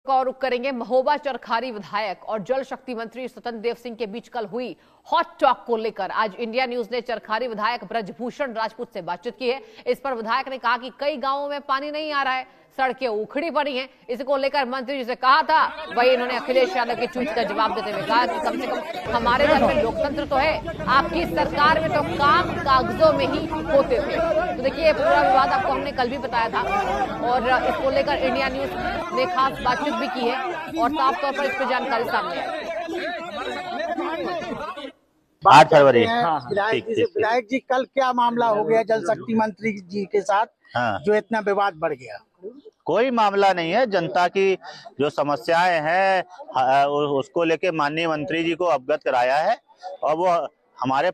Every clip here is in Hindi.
और रुख करेंगे। महोबा चरखारी विधायक और जल शक्ति मंत्री स्वतंत्र देव सिंह के बीच कल हुई हॉट टॉक को लेकर आज इंडिया न्यूज ने चरखारी विधायक ब्रजभूषण राजपूत से बातचीत की है। इस पर विधायक ने कहा कि कई गांवों में पानी नहीं आ रहा है, सड़कें उखड़ी पड़ी हैं। इसको लेकर मंत्री जी से कहा था, वही इन्होंने अखिलेश यादव की ट्वीट का जवाब देते हुए कहा कि कम से कम हमारे घर में लोकतंत्र तो है, आपकी सरकार में तो काम कागजों में ही होते थे। तो देखिए पूरा विवाद आपको हमने कल भी बताया था और इसको लेकर इंडिया न्यूज ने खास बातचीत भी की है और साफ तौर पर इस पर जानकारी सामने आई। 8 फरवरी। विधायक जी कल क्या मामला हो गया जल शक्ति मंत्री जी के साथ? जो इतना विवाद बढ़ गया? कोई मामला नहीं है। जनता की जो समस्याएं हैं उसको लेके माननीय मंत्री जी को अवगत कराया है और वो हमारे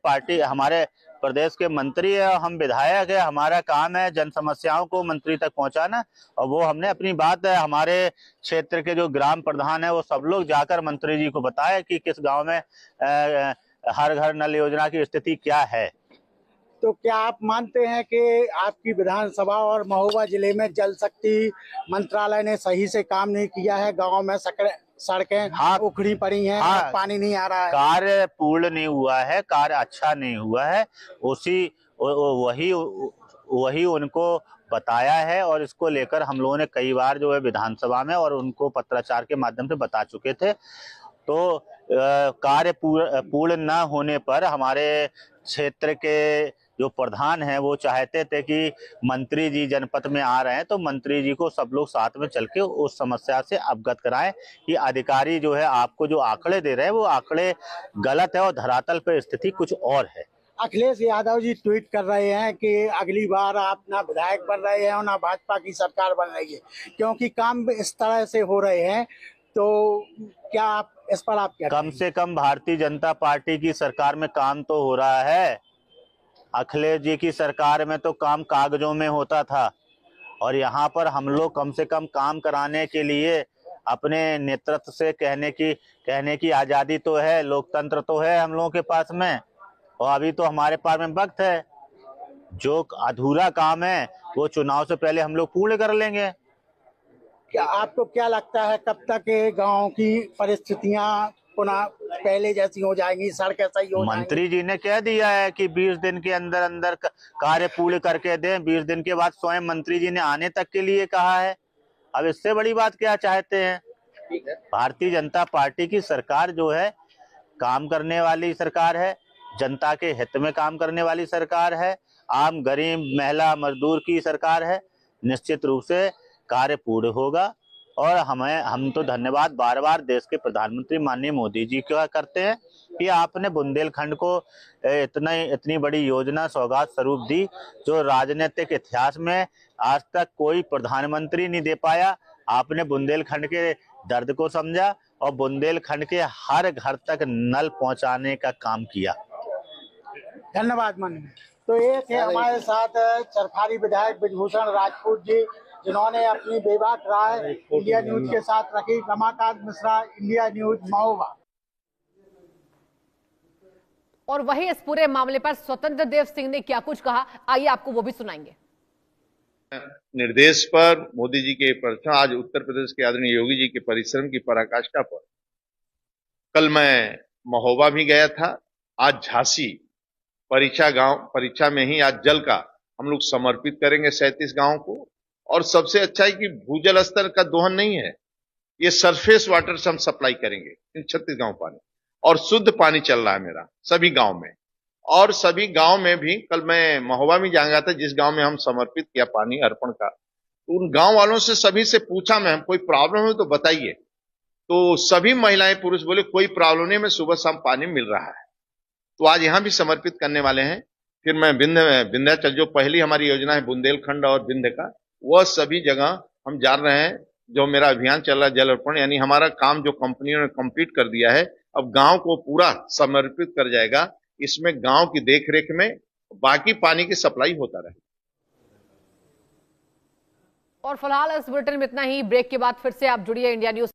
प्रदेश के मंत्री है, हम विधायक है, हमारा काम है जन समस्याओं को मंत्री तक पहुंचाना। और वो हमने अपनी बात है हमारे क्षेत्र के जो ग्राम प्रधान है वो सब लोग जाकर मंत्री जी को बताया कि किस गांव में हर घर नल योजना की स्थिति क्या है। तो क्या आप मानते हैं कि आपकी विधानसभा और महोबा जिले में जल शक्ति मंत्रालय ने सही से काम नहीं किया है? गांव में सड़कें उखड़ी पड़ी हैं, पानी नहीं आ रहा है, कार्य पूर्ण नहीं हुआ है, कार्य अच्छा नहीं हुआ है। वही उनको बताया है और इसको लेकर हम लोगों ने कई बार जो है विधानसभा में और उनको पत्राचार के माध्यम से बता चुके थे। तो कार्य पूर्ण न होने पर हमारे क्षेत्र के जो प्रधान हैं वो चाहते थे कि मंत्री जी जनपद में आ रहे हैं तो मंत्री जी को सब लोग साथ में चल के उस समस्या से अवगत कराएं कि अधिकारी जो है आपको जो आंकड़े दे रहे हैं वो आंकड़े गलत है और धरातल पर स्थिति कुछ और है। अखिलेश यादव जी ट्वीट कर रहे हैं कि अगली बार आप ना विधायक बन रहे हैं और ना भाजपा की सरकार बन रही है, क्योंकि काम इस तरह से हो रहे हैं। तो क्या आप इस पर आप क्या कम से कम भारतीय जनता पार्टी की सरकार में काम तो हो रहा है। अखिलेश जी की सरकार में तो काम कागजों में होता था और यहाँ पर हम लोग कम से कम काम कराने के लिए अपने नेतृत्व से कहने की आजादी तो है, लोकतंत्र तो है हम लोगों के पास में। और अभी तो हमारे पास में वक्त है, जो अधूरा काम है वो चुनाव से पहले हम लोग पूर्ण कर लेंगे। क्या आपको क्या लगता है कब तक गांव की परिस्थितियां पुनः पहले जैसी हो जाएंगी, सड़कें सही हो जाएंगी? मंत्री जी ने कह दिया है कि 20 दिन के अंदर अंदर कार्य पूर्ण करके दें। 20 दिन के बाद स्वयं मंत्री जी ने आने तक के लिए कहा है। अब इससे बड़ी बात क्या चाहते हैं? भारतीय जनता पार्टी की सरकार जो है काम करने वाली सरकार है, जनता के हित में काम करने वाली सरकार है, आम गरीब महिला मजदूर की सरकार है। निश्चित रूप से कार्य पूर्ण होगा और हम तो धन्यवाद बार बार देश के प्रधानमंत्री माननीय मोदी जी का करते हैं कि आपने बुंदेलखंड को इतनी बड़ी योजना सौगात स्वरूप दी जो राजनीतिक इतिहास में आज तक कोई प्रधानमंत्री नहीं दे पाया। आपने बुंदेलखंड के दर्द को समझा और बुंदेलखंड के हर घर तक नल पहुंचाने का काम किया। धन्यवाद माननीय। तो ये थे हमारे साथ चरखारी विधायक ब्रजभूषण राजपूत जी, जिन्होंने अपनी बेबाक राय इंडिया न्यूज के साथ रखी। Ramakant Mishra, India news, Mahoba. और वही इस पूरे मामले पर स्वतंत्र देव सिंह ने क्या कुछ कहा, आइए आपको वो भी सुनाएंगे। निर्देश पर मोदी जी के प्रश्न आज उत्तर प्रदेश के आदरणीय योगी जी के परिश्रम की पराकाष्ठा पर कल मैं महोबा भी गया था। आज झांसी परीक्षा में ही आज जल का हम लोग समर्पित करेंगे 37 गांवों को। और सबसे अच्छा है कि भूजल स्तर का दोहन नहीं है, ये सरफेस वाटर से हम सप्लाई करेंगे इन 36 गांव पानी, और शुद्ध पानी चल रहा है मेरा सभी गांव में। और सभी गांव में भी कल मैं महोबा में जाऊंगा था, जिस गांव में हम समर्पित किया पानी अर्पण का, तो उन गांव वालों से सभी से पूछा मैं, कोई प्रॉब्लम है तो बताइए। तो सभी महिलाएं पुरुष बोले कोई प्रॉब्लम नहीं, मैं सुबह शाम पानी मिल रहा है। तो आज यहां भी समर्पित करने वाले हैं। फिर मैं विंध्याचल जो पहली हमारी योजना है बुंदेलखंड और विंध्य का, वह सभी जगह हम जा रहे हैं। जो मेरा अभियान चल रहा है जल अर्पण, यानी हमारा काम जो कंपनियों ने कंप्लीट कर दिया है, अब गांव को पूरा समर्पित कर जाएगा। इसमें गांव की देखरेख में बाकी पानी की सप्लाई होता रहे। और फिलहाल इस बुलेटिन में इतना ही। ब्रेक के बाद फिर से आप जुड़िए इंडिया न्यूज